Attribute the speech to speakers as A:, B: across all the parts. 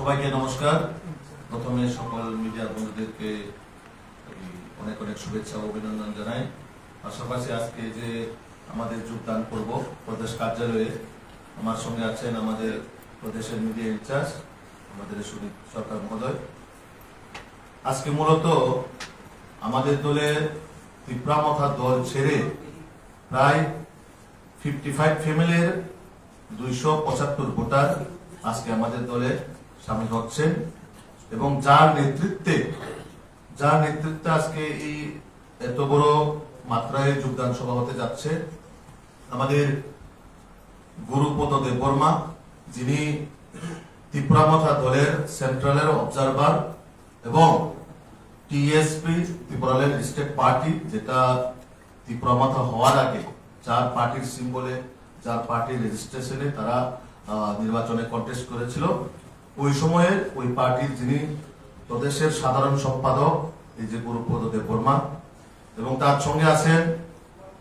A: সবাইকে নমস্কার। প্রথমে সকল মিডিয়া বন্ধুদেরকে অনেক অনেক শুভেচ্ছা ও অভিনন্দন জানাই। পাশাপাশি আজকে যে আমাদের যোগদান করব প্রদেশ কার্যালয়ে, আমার সঙ্গে আছেন আমাদের প্রদেশের মিডিয়া ইনচার্জ আমাদের সুদীপ সরকার মহোদয়। আজকে মূলত আমাদের দলের তীব্রামথা দল ছেড়ে প্রায় 55 ফ্যামিলির 275 ভোটার আজকে আমাদের দলে সামিল হচ্ছেন এবং যার নেতৃত্বে আজকে এই এত বড় মাত্রায় যোগদান সভা হতে যাচ্ছে আমাদের গুরুপদ দেববর্মা, যিনি ত্রিপুরামথা দলের সেন্ট্রালের অবজারভার এবং টিএসপি ত্রিপুরালের স্টেট পার্টি, যেটা ত্রিপুরামথা হওয়ার আগে যার পার্টির সিম্বলে, যার পার্টির রেজিস্ট্রেশনে তারা নির্বাচনে কন্টেস্ট করেছিল, ওই সময়ে ওই পার্টির যিনি প্রদেশের সাধারণ সম্পাদক এই যে গুরুপদ দেববর্মা, এবং তার সঙ্গে আছেন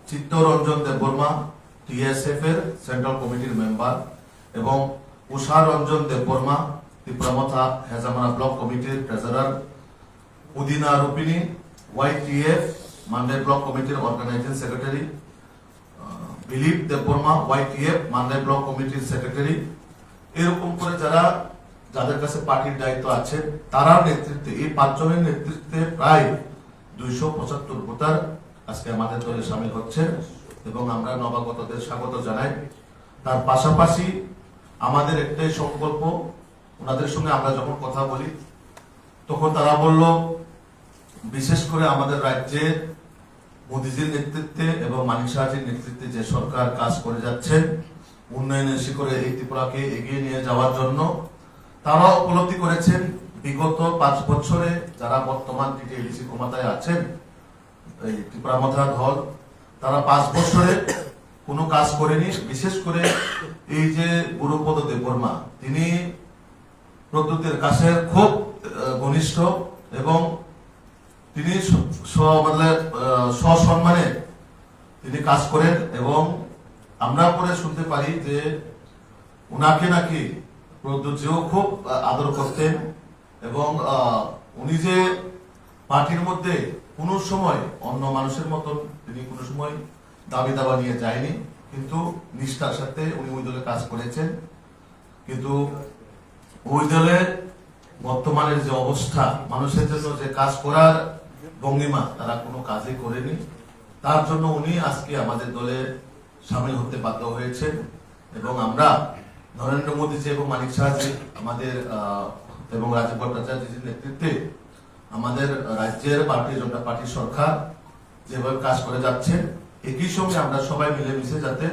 A: চিত্তরঞ্জন দেববর্মা, টিএসএফ এর সেন্ট্রাল কমিটির মেম্বার, এবং উষা রঞ্জন দেববর্মা, ত্রিপুরামথা হেজামারা ব্লক কমিটির ট্রেজারার, উদিনা রূপিনী, ওয়াইটিএফ মান্ডে ব্লক কমিটির organising secretary, Dilip Debbarma, YTF Mandai block কমিটির সেক্রেটারি। এরকম করে যাদের কাছে পার্টির দায়িত্ব আছে তারা নেতৃত্বে, এই 5 জনের নেতৃত্বে প্রায় 275 ভোটার আজকে আমাদের দলে সামিল হচ্ছে এবং আমরা নবাগতদের স্বাগত জানাই। তার পাশাপাশি আমাদের একটাই সংকল্প, ওনাদের সঙ্গে আমরা যখন কথা বলি তখন তারা বলল, বিশেষ করে আমাদের রাজ্যে মোদীজির নেতৃত্বে এবং মানিক সাহাজির নেতৃত্বে যে সরকার কাজ করে যাচ্ছেন উন্নয়নের শিখরে এই ত্রিপুরাকে এগিয়ে নিয়ে যাওয়ার জন্য, তারা উপলব্ধি করেছেন বিগত 5 বছরে যারা বর্তমান টিটিএডিসি ক্ষমতায় আছেন এই ত্রিপুরামথা দল, তারা 5 বছরে কোনো কাজ করেনি। বিশেষ করে এই যে গুরুপদ দেববর্মা, তিনি প্রদ্যুতের কাছে খুব ঘনিষ্ঠ এবং তিনি সসম্মানে তিনি কাজ করেন এবং আমরা পরে শুনতে পারি যে উনাকে নাকি প্রদ্যুৎজিও খুব আদর করতেন এবং উনি যে পার্টির মধ্যে কোনো সময় অন্য মানুষের মতন তিনি কোনো সময় দাবি দাবা নিয়ে যায়নি, কিন্তু নিষ্ঠার সাথে উনি ওই দলে কাজ করেছেন। কিন্তু ওই দলে বর্তমানের যে অবস্থা, মানুষের জন্য যে কাজ করার ভঙ্গিমা, তারা কোনো কাজই করেনি। তার জন্য উনি আজকে আমাদের দলে সামিল হতে বাধ্য হয়েছেন এবং আমরা নরেন্দ্র মোদীজি এবং মানিক সাহাজি আমাদের এবং রাজীব ভট্টাচার্যের নেতৃত্বে আমাদের রাজ্যের ভারতীয় জনতা পার্টির সরকার যেভাবে কাজ করে যাচ্ছে, একই সঙ্গে আমরা সবাই মিলেমিশে যাতে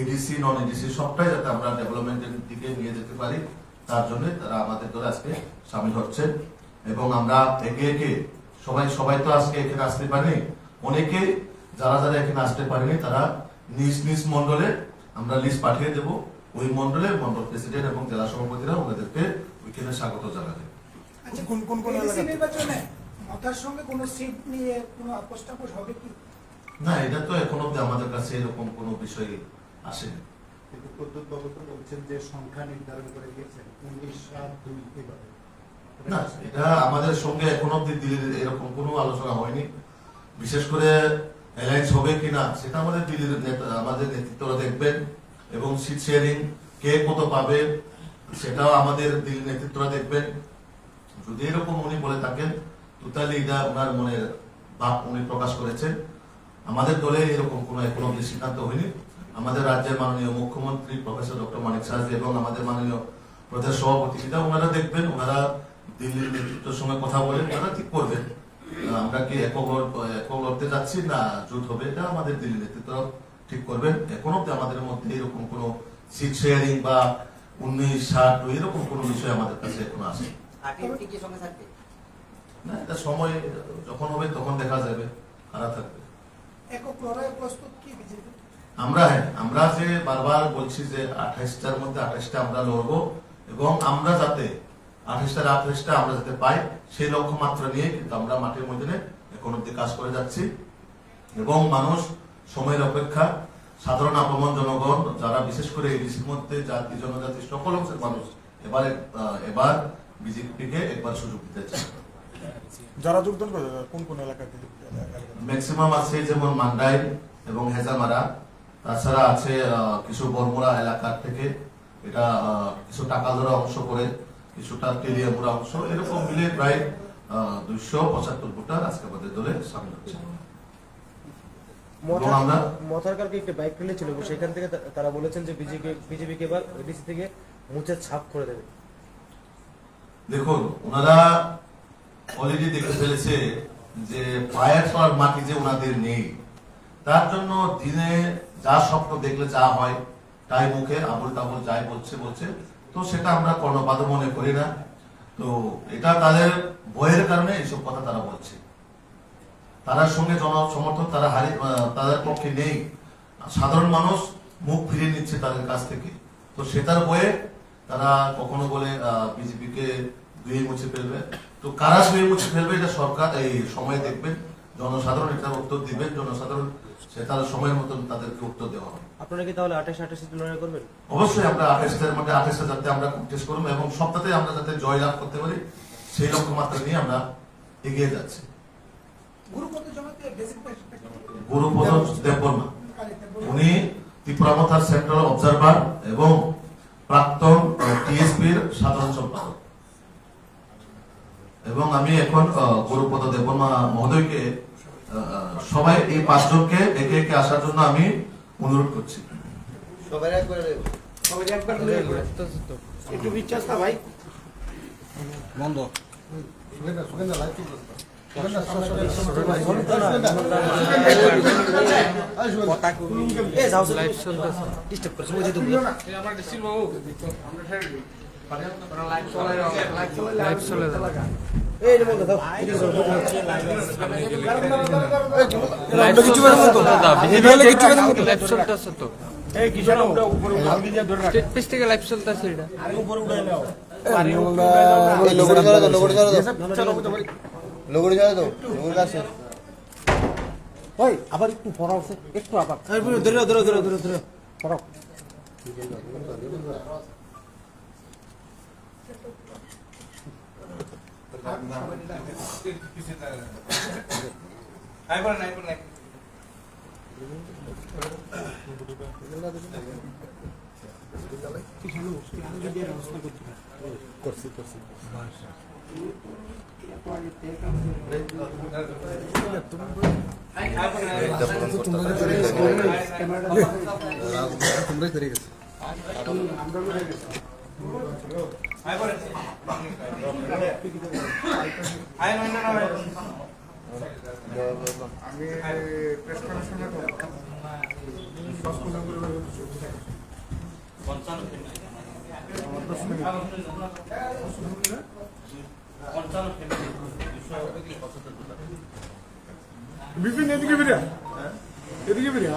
A: এডিসি নন এডিসি সবটাই যাতে আমরা ডেভেলপমেন্টের দিকে নিয়ে যেতে পারি, তার জন্য তারা আমাদের দলে আজকে সামিল হচ্ছে এবং আমরা একে একে সবাই তো আজকে এখানে আসতে পারেনি, অনেকে যারা এখানে আসতে পারেনি তারা নিজ নিজ মন্ডলে আমরা লিস্ট পাঠিয়ে দেব, ওই মন্ডলে মন্ডল প্রেসিডেন্ট এবং জেলা সভাপতিরা ওনাদেরকে ওইখানে স্বাগত জানাবে।
B: আচ্ছা, কোন নির্বাচনে মতার সঙ্গে কোনো সিট নিয়ে কোনো আপোষ হবে কি?
A: না, এটা তো এখন অব্দি আমাদের কাছে এরকম কোনো বিষয় আসেনি।
C: কিন্তু প্রদ্যুৎ বাবু তো বলছেন যে সংখ্যা নির্ধারণ করে দিয়েছেন 19-7-2 এভাবে।
A: না, এটা আমাদের সঙ্গে এখন অব্দি দিল্লির এরকম কোনো আলোচনা হয়নি। বিশেষ করে অ্যালায়েন্স হবে কিনা সেটা আমাদের দিল্লির আমাদের নেতৃত্বরা দেখবেন এবং সিট শেয়ারিং কে কত পাবে সেটাও আমাদের দিল্লির নেতৃত্বরা দেখবেন। যদি এরকম উনি বলে থাকেন টোটালি এটা ওনার মনের ভাব উনি প্রকাশ করেছেন। আমাদের দলে এরকম কোনো এখন অব্দি সিদ্ধান্ত হয়নি। আমাদের রাজ্যের মাননীয় মুখ্যমন্ত্রী প্রফেসর ডক্টর মানিক সাহাজি এবং আমাদের মাননীয় প্রদেশ সভাপতি, এটা ওনারা দেখবেন, ওনারা দিল্লির নেতৃত্বের সঙ্গে কথা বলে ওনারা ঠিক করবেন আমরা কি একক লড়তে যাচ্ছি না জোট হবে, এটা আমাদের দিল্লি নেতৃত্ব ঠিক করবেন। এখন অব্দি আমাদের মধ্যে এরকম কোনো সিট শেয়ারিং বা 19-7 এরকম কোনো বিষয় আমাদের কাছে এখন আসে না। এটা সময় যখন হবে তখন দেখা যাবে, কারা থাকবে।
B: একক লড়াইয়ে প্রস্তুত কি বিজেপি?
A: আমরা যে বারবার বলছি যে 28টার মধ্যে 28টা আমরা লড়বো এবং আমরা যাতে 28টা আমরা যাতে পাই সেই লক্ষ্যমাত্রা নিয়ে কিন্তু আমরা মাঠের মধ্যে এখন অব্দি কাজ করে যাচ্ছি এবং মানুষ সময়ের অপেক্ষা সাধারণ আপামর জনগণ যারা বিশেষ করে এডিসির মধ্যে জাতি জনজাতি সকল অংশের মানুষ এবার বিজেপিকে একবার সুযোগ দিতে চাই।
D: যারা যোগদান করে কোন কোন এলাকা থেকে?
A: ম্যাক্সিমাম আছে যেমন মান্ডাই এবং হেজামারা, তাছাড়া আছে কিছু বরমুরা এলাকার থেকে, এটা কিছু টাকা ধরা অংশ করে, কিছুটা তেলিয়ামুড়া অংশ, এরকম মিলে প্রায় 275 ভোটার আজকে আমাদের দলে সামিল হচ্ছে। এবং আমরা
E: মথারকারকে একটা বাইক র্যালি ছিল, সেখান থেকে তারা বলেছেন যে বিজেপিকে এবার এডিসি থেকে মুছে ছাপ করে দেবে।
A: দেখুন, ওনারা অলরেডি দেখে ফেলেছে যে পায়ের তলার মাটি যে ওনাদের নেই, তার জন্য দিনে যা স্বপ্ন দেখলে যা হয় তাই মুখে আবুল তাবুল যাই বলছে, তো সেটা আমরা কর্ণপাত মনে করি না। তো এটা তাদের ভয়ের কারণে এইসব কথা তারা বলছে। তার সঙ্গে জনসমর্থন তাদের পক্ষে নেই, সাধারণ মানুষ মুখ ফিরিয়ে নিচ্ছে তাদের কাছ থেকে। তো সেটার ভয়ে তারা কখনো বলে বিজেপিকে ধুয়ে মুছে ফেলবে। তো কারা ধুয়ে মুছে ফেলবে এটা সরকার এই সময় দেখবেন, জনসাধারণ এটার উত্তর দিবেন, জনসাধারণ সেটার সময়ের মতন তাদেরকে উত্তর দেওয়া হবে।
E: আপনারা কি তাহলে 28 লড়াই করবেন?
A: অবশ্যই আমরা 28 মধ্যে 28 যাতে আমরা কন্টেস্ট করবো এবং সবটাতে আমরা যাতে জয় লাভ করতে পারি সেই লক্ষ্যমাত্রা নিয়ে আমরা এগিয়ে যাচ্ছি।
B: গুরুপদ জমাতে বেসিক
A: গুরুপদ দেববর্মা, উনি ত্রিপুরামথার সেন্ট্রাল অবজারভার এবং প্রাক্তন টিএসপির সাধারণ সম্পাদক। এবং আমি এখন গুরুপদ দেববর্মা মহোদয়কে সবাই এই 5 জনকে একে একে আসার জন্য আমি অনুরোধ করছি।
B: একটু বিশ্বাস না ভাই
D: বন্ধ।
E: আবার একটু পড়া আছে, একটু আবার ধরে পড়াও।
D: বিপিন এদিকে বেরিয়া, এদিকে বেরিয়া।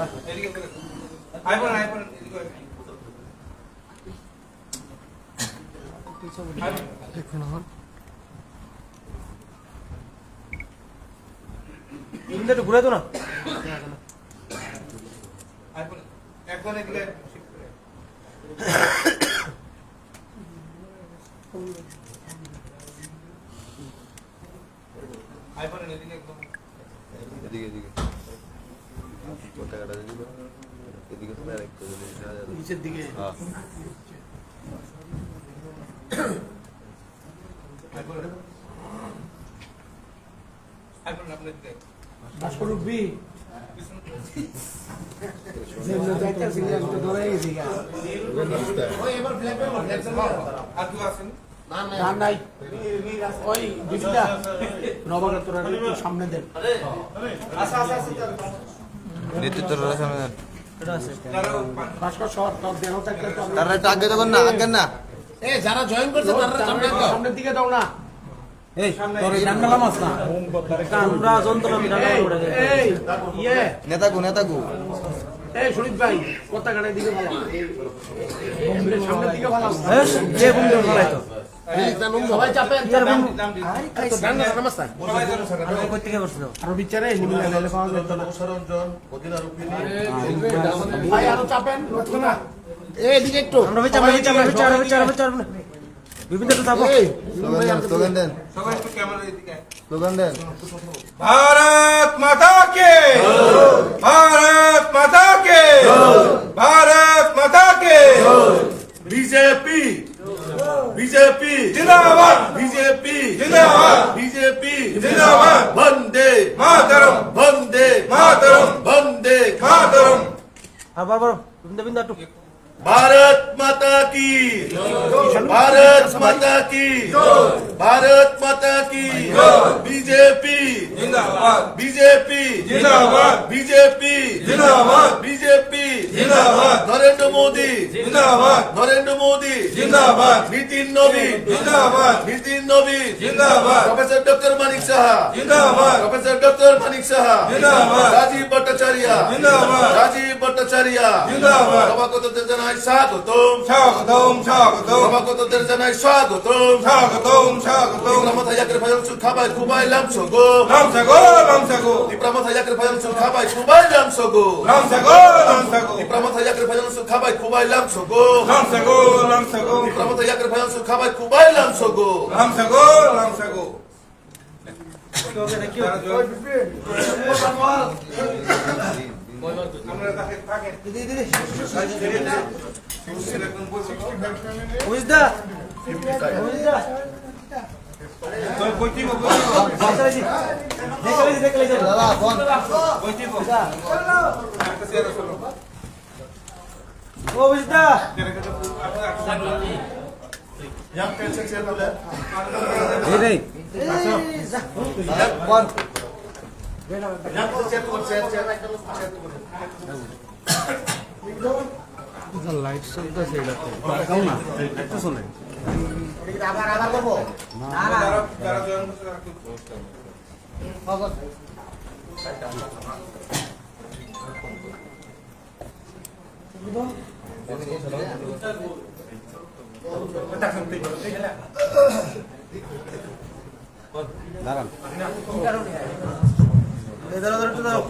E: একটু ঘুরে তো না।
B: নিচের দিকে ভাস্কর উঠবি নাই ওই দিদিটা নবাগত সামনে দেন ভাস্কর শহর তোর দেহ থাকলে যারা জয়েন করছে তারা সামনের দিকে দাও না। এই তোর রান্না মাছ না আমরা যন্ত্রণা এই নেতাগু এই শরীফ ভাই কথা কাটাই দিকে ভালো সামনের দিকে ভালো যে বন্ধু ভালো তো সবাই চাপেন আরো বিচারে ভাই আরো চাপেন এদিকে একটু
E: বিভিন্ন তো থাকো
B: স্লোগান দেন স্লোগান দেন
F: भारत माता के भारत माता के भारत माता के
A: बीजेपी बीजेपी
F: जिंदाबाद
A: बीजेपी
F: जिंदाबाद
A: बीजेपी
F: जिंदाबाद
A: वंदे
F: मातरम
A: वंदे
F: मातरम
A: वंदे
F: मातरम
E: আবার বলো বিভিন্ন বিভিন্ন একটু
A: भारत माता की भारत माता की भारत माता की बीजेपी
F: जिंदाबाद
A: बीजेपी
F: जिंदाबाद
A: बीजेपी
F: जिंदाबाद
A: बीजेपी
F: जिंदाबाद
A: नरेंद्र मोदी
F: जिंदाबाद
A: नरेंद्र मोदी
F: जिंदाबाद
A: नितिन नवीन
F: जिंदाबाद
A: नितिन नवीन
F: जिंदाबाद
A: प्रोफेसर डॉक्टर मानिक साहा
F: जिंदाबाद
A: प्रोफेसर डॉक्टर मानिक साहा
F: जिंदाबाद
A: राजीव भट्टाचार्य
F: जिंदाबाद
A: राजीव भट्टाचार्य
F: जिंदाबाद
A: সভাপতিদের জানাই স্বাগতম
F: स्वागतम स्वागतम
A: সভাপতিদের জানাই স্বাগতম
F: स्वागतम स्वागतम
A: Dipramat hayakir fayal sul khabay kubay lam sogo
F: lamsago lamsago
A: Dipramat hayakir fayal sul khabay kubay lam sogo
F: lamsago lamsago
A: Dipramat hayakir fayal sul khabay kubay lam sogo
F: lamsago lamsago
A: Dipramat hayakir fayal sul khabay kubay lam sogo
F: lamsago lamsago
E: বুঝদা বুঝদা দেখলে
B: দাদা phone
E: ও বুঝদা
A: Yang kecil saya boleh
E: এই রে
B: phone
A: Yang kecil tu saya
E: light চলতেছে এটাতে cow না একটু শুনে
B: আবার আবার করবো না না
E: দাঁড়ান এই দাঁড়া দাঁড়া একটু দাঁড়াও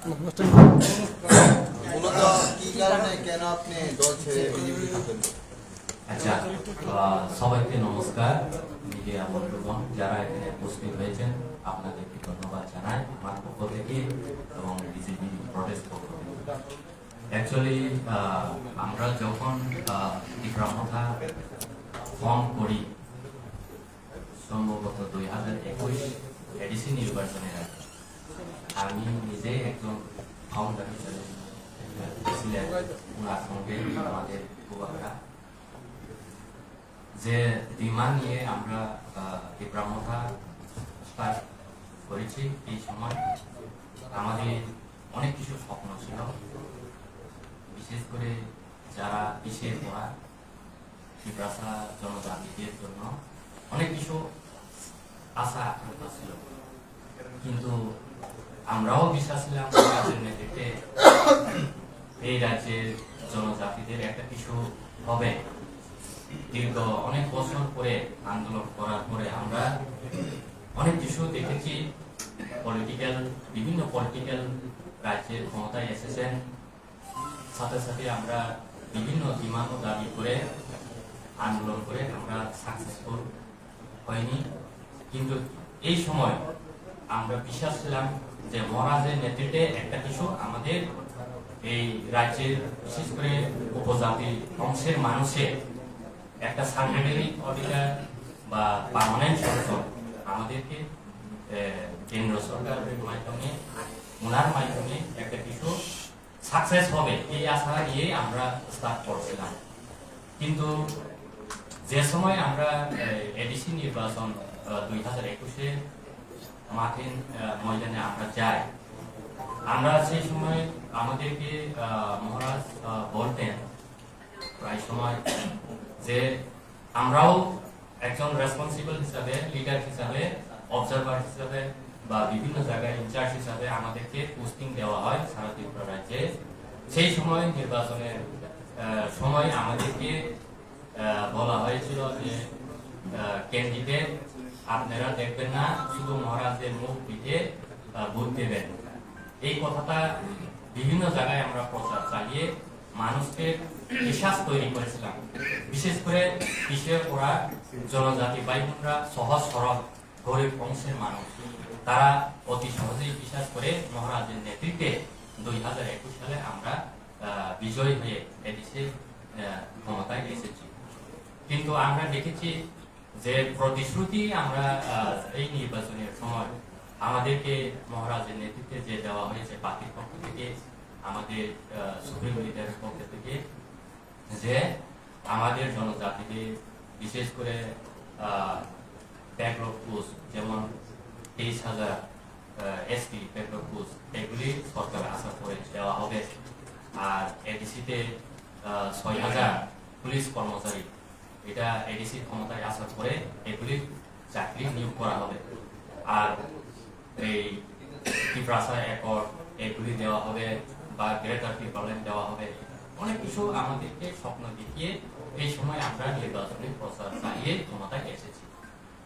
B: মূলত কি কারণে কেন আপনি দল ছেড়ে বিজেপি থাকেন
G: আচ্ছা সবাইকে নমস্কার মিডিয়া বন্ধুগণ যারা এখানে উপস্থিত হয়েছেন আপনাদেরকে ধন্যবাদ জানাই আমার পক্ষ থেকে এবং বিজেপি প্রটেস্ট পক্ষ থেকে অ্যাকচুয়ালি আমরা যখন তীব্রমথা ফর্ম করি সম্ভবত 2021 এডিসি নির্বাচনের আগে আমি নিজে একজন ফাউন্ডার হিসেবে ছিলেন ওনার সঙ্গে আমাদের যুবকরা যে ডিমান্ড নিয়ে আমরা তীব্রমথা স্টার্ট করেছি এই সময় আমাদের অনেক কিছু স্বপ্ন ছিল বিশেষ করে যারা পিছিয়ে পড়া তীব্রাসা জনজাতিদের জন্য অনেক কিছু আশা আকাঙ্ক্ষা ছিল কিন্তু আমরাও বিশ্বাস ছিলাম নেতৃত্বে এই রাজ্যের জনজাতিদের একটা কিছু হবে দীর্ঘ অনেক বছর পরে আন্দোলন করার পরে আমরা অনেক কিছু দেখেছি বিভিন্ন পলিটিক্যাল রাজ্যের ক্ষমতায় এসেছেন সাথে সাথে আমরা বিভিন্ন ডিমান্ড ও দাবি করে আন্দোলন করে আমরা সাকসেসফুল হয়নি কিন্তু এই সময় আমরা বিশ্বাস ছিলাম যে মহারাজের নেতৃত্বে একটা কিছু আমাদের এই রাজ্যের বিশেষ করে উপজাতি অংশের মানুষের একটা সাংবিধানিক অধিকার বা পার্মানেন্ট সংসদ আমাদেরকে কেন্দ্র সরকারের মাধ্যমে ওনার মাধ্যমে একটা কিছু সাকসেস হবে এই আশা নিয়ে আমরা স্টার্ট করছিলাম কিন্তু যে সময় আমরা এডিসি নির্বাচন 2021-এ মাঠে ময়দানে আমরা যাই আমরা সেই সময় আমাদেরকে মহারাজ বলতেন প্রায় সময় যে আমরাও একজন রেসপন্সিবল হিসাবে লিডার হিসাবে অবজারভার হিসাবে বা বিভিন্ন জায়গায় ইনচার্জ হিসাবে আমাদেরকে পোস্টিং দেওয়া হয় সারা ত্রিপুরা রাজ্যে সেই সময় নির্বাচনের সময় আমাদেরকে বলা হয়েছিল যে ক্যান্ডিডেট আপনারা দেখবেন না, শুধু মহারাজের মুখ পিঠে ভোট দেবেন। এই কথাটা বিভিন্ন জায়গায় আমরা প্রচার চালিয়ে মানুষকে বিশ্বাস তৈরি করেছিলাম। বিশেষ করে পিছিয়ে পড়া জনজাতি ভাই বোনরা, সহজ সরল গরিব অংশের মানুষ, তারা অতি সহজেই বিশ্বাস করে মহারাজের নেতৃত্বে 2021 সালে আমরা বিজয়ী হয়ে এদেশে ক্ষমতায় এসেছি। কিন্তু আমরা দেখেছি যে প্রতিশ্রুতি আমরা এই নির্বাচনের সময় আমাদেরকে মহারাজের নেতৃত্বে যে দেওয়া হয়েছে পার্টির পক্ষ থেকে, আমাদের সুপ্রিম লিডারের পক্ষ থেকে, যে আমাদের জনজাতিকে বিশেষ করে ব্যাকলগ পোস্ট যেমন 23,000 এসপি ব্যাকলগ পোস্ট এগুলি সরকার আশা করে দেওয়া হবে, আর এডিসিতে 6,000 পুলিশ কর্মচারী, এটা এডিসি ক্ষমতায় আসার পরে এগুলি চাকরি নিয়োগ করা হবে, আর এই ত্রিপ্রাসা একর এগুলি দেওয়া হবে বা গ্রেটার ত্রিপুরা দেওয়া হবে। অনেক কিছু আমাদেরকে স্বপ্ন দেখিয়ে এই সময় আমরা নির্বাচনী প্রচার চালিয়ে ক্ষমতায় এসেছি।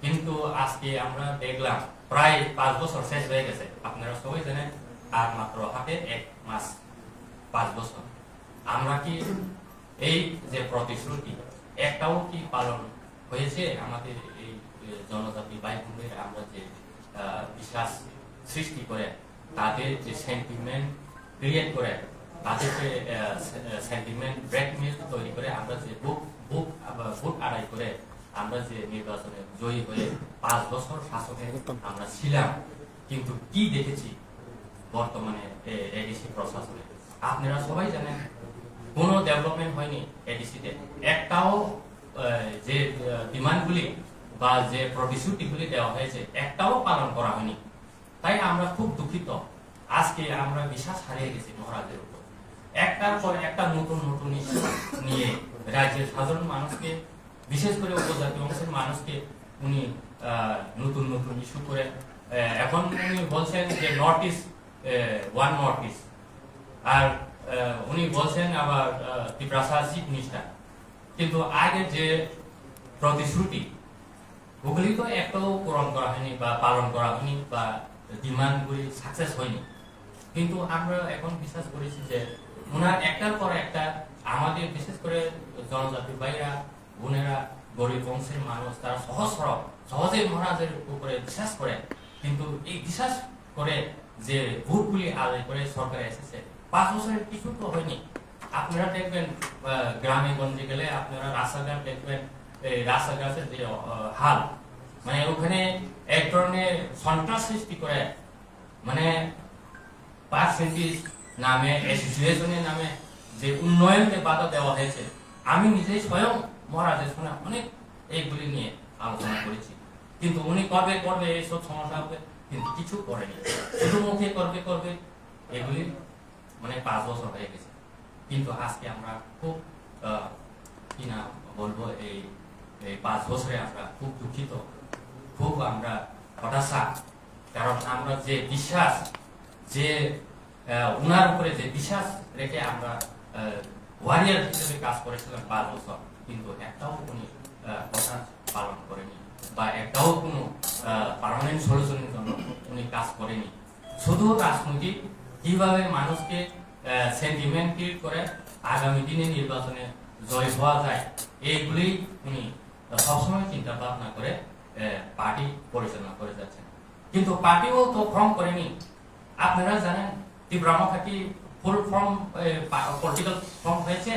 G: কিন্তু আজকে আমরা দেখলাম প্রায় 5 বছর শেষ হয়ে গেছে, আপনারা সবাই জানেন, আর মাত্র হাতে 1 মাস 5 বছর। আমরা কি এই যে প্রতিশ্রুতি একটাও কি পালন হয়েছে? আমাদের এই জনজাতি ভাই বোনদের আমরা যে বিশ্বাস সৃষ্টি করে, তাদের যে সেন্টিমেন্ট ক্রিয়েট করে, তাদেরকে সেন্টিমেন্ট ব্রেকমেল তৈরি করে আমরা যে ভোট আদায় করে আমরা যে নির্বাচনে জয়ী হয়ে 5 বছর শাসকে আমরা ছিলাম, কিন্তু কি দেখেছি বর্তমানে এডিসি প্রশাসনে? আপনারা সবাই জানেন কোনো ডেভেলপমেন্ট হয়নি এডিসিতে। একটাও যে ডিমান্ডগুলি বা যে প্রতিশ্রুতিগুলি দেওয়া হয়েছে একটাও পালন করা হয়নি। তাই আমরা খুব দুঃখিত। আজকে আমরা বিশ্বাস হারিয়ে গেছি মহারাজের উপর। একটার পর একটা নতুন নতুন ইস্যু নিয়ে রাজ্যের সাধারণ মানুষকে, বিশেষ করে উপজাতি অংশের মানুষকে উনি নতুন নতুন ইস্যু করে এখন উনি বলছেন যে North East one North East, আর উনি বলছেন আবার ত্রিপ্রাসা চিফ মিনিস্টার। কিন্তু আগে যে প্রতিশ্রুতি ওগুলি তো একটাও পূরণ করা হয়নি বা পালন করা হয়নি বা ডিমান্ডগুলি সাকসেস হয়নি। কিন্তু আমরা এখন বিশ্বাস করেছি যে ওনার একটার পর একটা আমাদের বিশেষ করে জনজাতি ভাইরা বোনেরা, গরিব অংশের মানুষ, তারা সহজ সরল সহজেই মহারাজের উপরে বিশ্বাস করে। কিন্তু এই বিশ্বাস করে যে ভোটগুলি আদায় করে সরকারে এসেছে, 5 বছরের কিছু তো হয়নি। আপনারা দেখবেন গ্রামে গঞ্জে গেলে আপনারা রাস্তাঘাট দেখবেন, এই রাস্তাঘাটের যে হাল, মানে ওখানে এক ধরনের সন্ত্রাস সৃষ্টি করে, মানে পার্সেন্টেজ নামে, অ্যাসোসিয়েশনের নামে যে উন্নয়নকে বাধা দেওয়া হয়েছে। আমি নিজেই স্বয়ং মহারাজের সঙ্গে অনেক এইগুলি নিয়ে আলোচনা করেছি, কিন্তু উনি করবে এইসব সমস্যা হবে, কিন্তু কিছু করেনি। শুধু মুখে করবে এগুলি, মানে 5 বছর হয়ে গেছে। কিন্তু আজকে আমরা খুব কি না বলবো, এই 5 বছরে আমরা খুব দুঃখিত, খুব আমরা হতাশা। কারণ আমরা যে বিশ্বাস, যে উনার উপরে যে বিশ্বাস রেখে আমরা ওয়ারিয়ার হিসেবে কাজ করেছিলাম 5 বছর, কিন্তু একটাও উনি কথা পালন করেনি বা একটাও কোনো পার্মানেন্ট সলিউশনের জন্য উনি কাজ করেনি। শুধু রাজনৈতিক কিভাবে মানুষকে সেন্টিমেন্ট ক্রিয়েট করে আগামী দিনে নির্বাচনে জয় হওয়া যায়, এইগুলি উনি সবসময় চিন্তা ভাবনা করে পার্টি পরিচালনা করে যাচ্ছেন। কিন্তু পার্টিও তো ফর্ম করেনি। আপনারা জানেন ত্রিপুরা কি ফুল ফর্ম পলিটিক্যাল ফর্ম হয়েছে?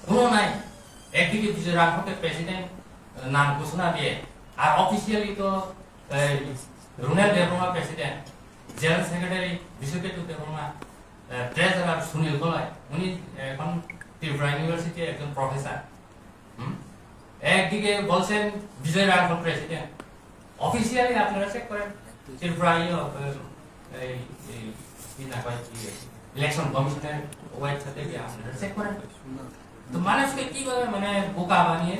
G: কোনো নাই। একদিকে বিজয় রাঘবকে প্রেসিডেন্ট নাম ঘোষণা দিয়ে, আর অফিসিয়ালি তো Runel Debbarma president, general secretary Biswaketu Debbarma, treasurer Sunil Goloy, উনি এখন ত্রিপুরা ইউনিভার্সিটি একজন প্রফেসর। একদিকে বলছেন বিজয় রাঘব প্রেসিডেন্ট, অফিসিয়ালি আপনারা চেক করেন ত্রিপুরা ইলেকশন কমিশনের ওয়েবসাইটে গিয়ে আপনারা চেক করেন। তো মানুষকে কিভাবে মানে বোকা বানিয়ে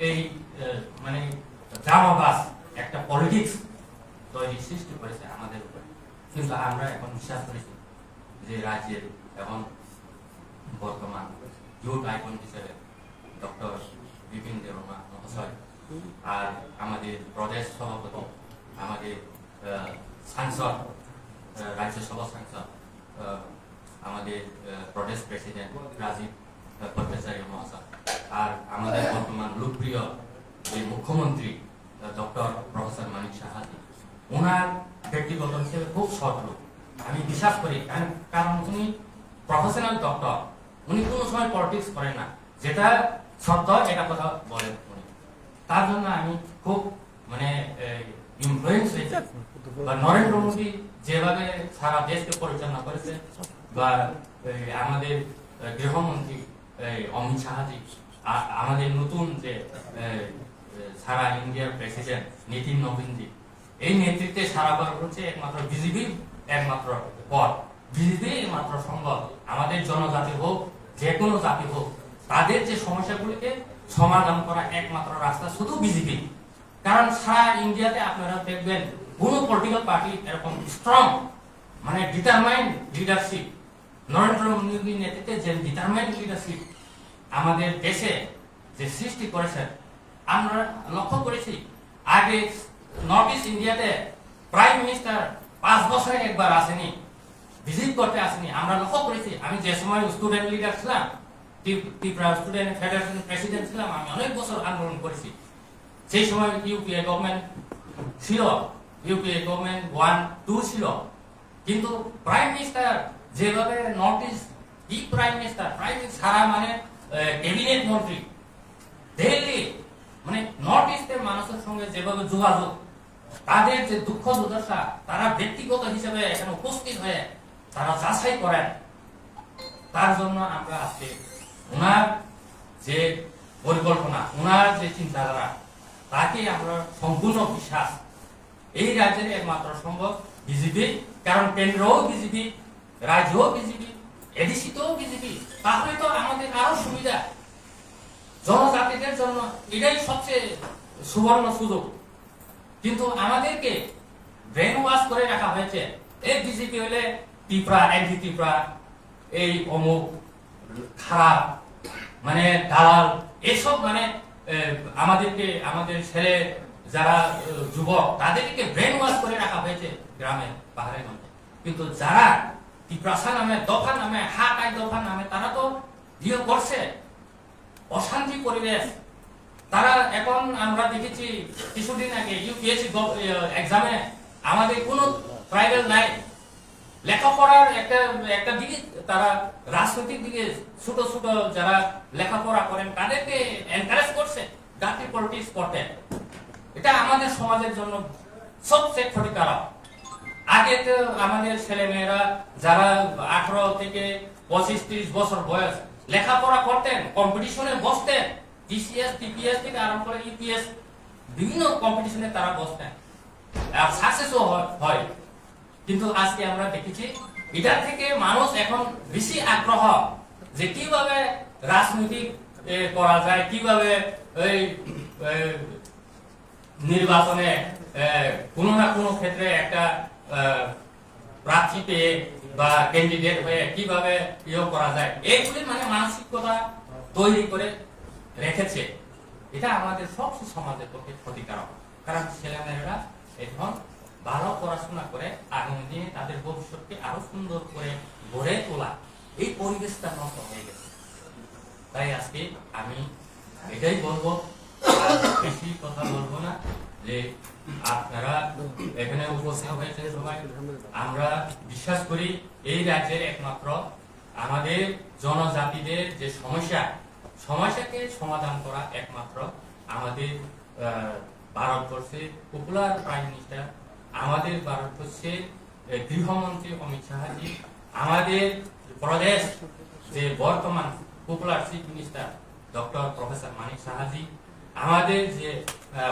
G: এই মানে ড্রামাবাজ একটা পলিটিক্স তৈরি সৃষ্টি করেছে আমাদের উপরে। কিন্তু আমরা এখন বিশ্বাস করেছি যে রাজ্যের এখন বর্তমান ইউথ আইকন হিসেবে ডক্টর বিপিন আমাদের প্রদেশ সভাপতি, আমাদের সাংসদ, রাজ্যসভা সাংসদ, আমাদের প্রদেশ প্রেসিডেন্ট রাজীব ভট্টাচার্য মহাশয়, আর আমাদের বর্তমান লোকপ্রিয় যে মুখ্যমন্ত্রী ডক্টর প্রফেসর মানিক সাহাজি, ওনার ব্যক্তিগত হিসেবে খুব সৎ লোক আমি বিশ্বাস করি। কারণ উনি প্রফেশনাল ডক্টর, উনি কোনো সময় পলিটিক্স করেন না, যেটা সত্য এটা কথা বলেন উনি। তার জন্য আমি খুব মানে ইনফ্লুয়েন্স হয়েছে। বা নরেন্দ্র মোদী যেভাবে সারা দেশকে পরিচালনা করেছে, বা আমাদের গৃহমন্ত্রী অমিত শাহজি, আমাদের নতুন যে সারা ইন্ডিয়ার প্রেসিডেন্ট নীতিন নবীনজি, এই নেতৃত্বে সারা ভারত হচ্ছে একমাত্র বিজেপি, একমাত্র পথ বিজেপি, একমাত্র সম্ভব। আমাদের জনজাতি হোক, যে কোনো জাতি হোক, তাদের যে সমস্যাগুলিকে সমাধান করা একমাত্র রাস্তা শুধু বিজেপি। কারণ সারা ইন্ডিয়াতে আপনারা দেখবেন কোনো পলিটিক্যাল পার্টি এরকম স্ট্রং মানে ডিটারমাইন্ড লিডারশিপ, নরেন্দ্র মোদীর নেতৃত্বে যে ডিটারমাইন্ড লিডারশিপ আমাদের দেশে যে সৃষ্টি করেছেন, আমরা লক্ষ্য করেছি। আগে নর্থ ইস্ট ইন্ডিয়াতে প্রাইম মিনিস্টার 5 বছরে একবার আসেনি, ভিজিট করতে আসেনি। আমরা লক্ষ্য করেছি। আমি যে সময় স্টুডেন্ট লিডার ছিলাম, ত্রিপুরা স্টুডেন্ট ফেডারেশন প্রেসিডেন্ট ছিলাম, আমি অনেক বছর আন্দোলন করেছি। সেই সময় ইউপিএ গভর্নমেন্ট ছিল, ইউপিএ গভর্নমেন্ট 1-2 ছিল, কিন্তু প্রাইম মিনিস্টার যেভাবে নর্থ ইস্ট, কি প্রাইম মিনিস্টার সারা মানে ক্যাবিনেট মন্ত্রী দিল্লি, মানে নর্থ ইস্টের মানুষের সঙ্গে যেভাবে যোগাযোগ, তাদের যে দুঃখ দুর্দশা, তারা ব্যক্তিগত হিসেবে এখানে উপস্থিত হয়ে তারা যাচাই করেন। তার জন্য আমরা আজকে ওনার যে পরিকল্পনা, ওনার যে চিন্তাধারা, তাকে আমরা সম্পূর্ণ বিশ্বাস। এই রাজ্যের একমাত্র সম্ভব বিজেপি, কারণ কেন্দ্রও বিজেপি, রাজ্যও বিজেপি, এডিসিতেও বিজেপি। তাহলে তো আমাদের আরো সুবিধা, জনজাতিদের জন্য এটাই সবচেয়ে সুবর্ণ সুযোগ। কিন্তু আমাদেরকে ব্রেন ওয়াশ করে রাখা হয়েছে। এই বিজেপি হলে ত্রিপুরা, এনটি ত্রিপুরা, এই অমুক খারাপ, মানে দালাল, এসব মানে আমাদেরকে, আমাদের ছেলে যারা যুবক, তাদেরকে ব্রেন ওয়াশ করে রাখা হয়েছে গ্রামে পাহাড়ের মধ্যে। কিন্তু যারা ত্রিপ্রাসা নামে, দফা নামে, হাটাই দফা নামে, তারা তো ইয়ে করছে অশান্তি পরিবেশ। তারা এখন আমরা দেখেছি কিছুদিন আগে ইউপিএসসি এক্সামে আমাদের কোনো ট্রাইবেল নাই, লেখাপড়ার একটা দিকে তারা রাজনৈতিক দিকে ছোট ছোট যারা লেখাপড়া করেন তাদেরকে এনকারেজ করছে জাতীয় পলিটিক্স করতে। এটা আমাদের সমাজের জন্য সবচেয়ে ক্ষতিকারক। আগে তো আমাদের ছেলে মেয়েরা যারা 18 থেকে 25-30 বছর বয়স লেখাপড়া করতেন, কম্পিটিশনে বসতেন, টিসিএস, টিপিএস থেকে আরম্ভ করে ইউপিএস, বিভিন্ন কম্পিটিশনে তারা বসতেন, আর সাকসেসও হয়। কিন্তু আজকে আমরা দেখেছি এটার থেকে মানুষ এখন বেশি আগ্রহ যে কিভাবে রাজনৈতিক করা যায়, কিভাবে নির্বাচনে কোনো না কোনো ক্ষেত্রে একটা প্রার্থী পেয়ে বা ক্যান্ডিডেট হয়ে কিভাবে ইয়ে করা যায়, এইগুলি মানে মানসিকতা তৈরি করে রেখেছে। এটা আমাদের সব সমাজের পক্ষে ক্ষতিকারক। কারণ ছেলেমেয়েরা এখন ভালো পড়াশোনা করে আগামী দিনে তাদের ভবিষ্যৎকে আরো সুন্দর করে গড়ে তোলা, এই পরিবেশটা নষ্ট হয়ে গেছে। তাই আজকে আমি এটাই বলবো, বেশি কথা বলবো না, যে আপনারা এখানে উপস্থিত হয়েছেন সবাই। আমরা বিশ্বাস করি এই রাজ্যের একমাত্র আমাদের জনজাতিদের যে সমস্যাকে সমাধান করা একমাত্র আমাদের ভারতবর্ষের পপুলার প্রাইম মিনিস্টার, আমাদের ভারতবর্ষের গৃহমন্ত্রী অমিত শাহজি, আমাদের প্রদেশ যে বর্তমান popular chief minister doctor professor Manik Sahaji, আমাদের যে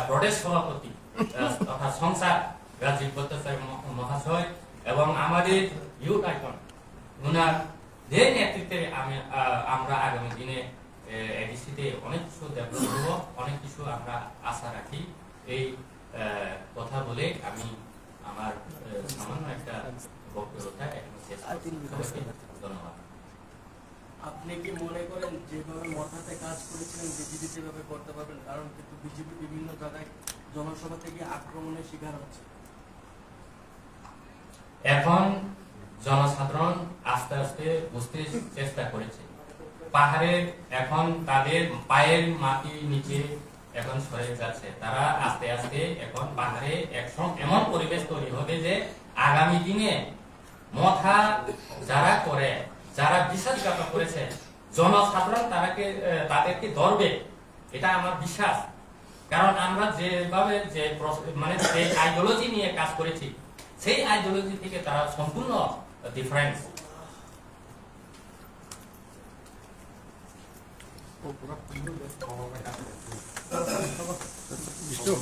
G: প্রদেশ সভাপতি তথা সংসদ রাজীব ভট্টাচার্য মহাশয়, এবং আমাদের ইউথ আইকন ওনার যে নেতৃত্বে আমরা আগামী দিনে এডিসিতে অনেক কিছু ডেভেলপ করব, অনেক কিছু আমরা আশা রাখি। এই কথা বলে আমি আমার সামান্য একটা বক্তব্যটা এখন শেষ করছি। ধন্যবাদ।
H: আপনি কি মনে করেন যেভাবে মাথাতে কাজ করেছিলেন বিজেপি সেভাবে করতে পারবেন? কারণ কিন্তু বিজেপি বিভিন্ন জায়গায় জনসভা থেকে আক্রমণের শিকার হচ্ছে?
G: এখন জনসাধারণ আস্তে আস্তে বুঝতে চেষ্টা করেছে, পাহাড়ে এখন তাদের পায়ের মাটি নিচে এখন সরে যাচ্ছে। তারা আস্তে আস্তে এখন পাহাড়ে এমন পরিবেশ তৈরি হবে যে আগামী দিনে মথা যারা করে, যারা বিশ্বাসঘাতক করেছে, জনসাধারণ তাদেরকে ধরবে, এটা আমার বিশ্বাস। কারণ আমরা যেভাবে মানে যে আইডিওলজি নিয়ে কাজ করেছি, সেই আইডিওলজি থেকে তারা সম্পূর্ণ ডিফারেন্স।
D: বিষ্ণু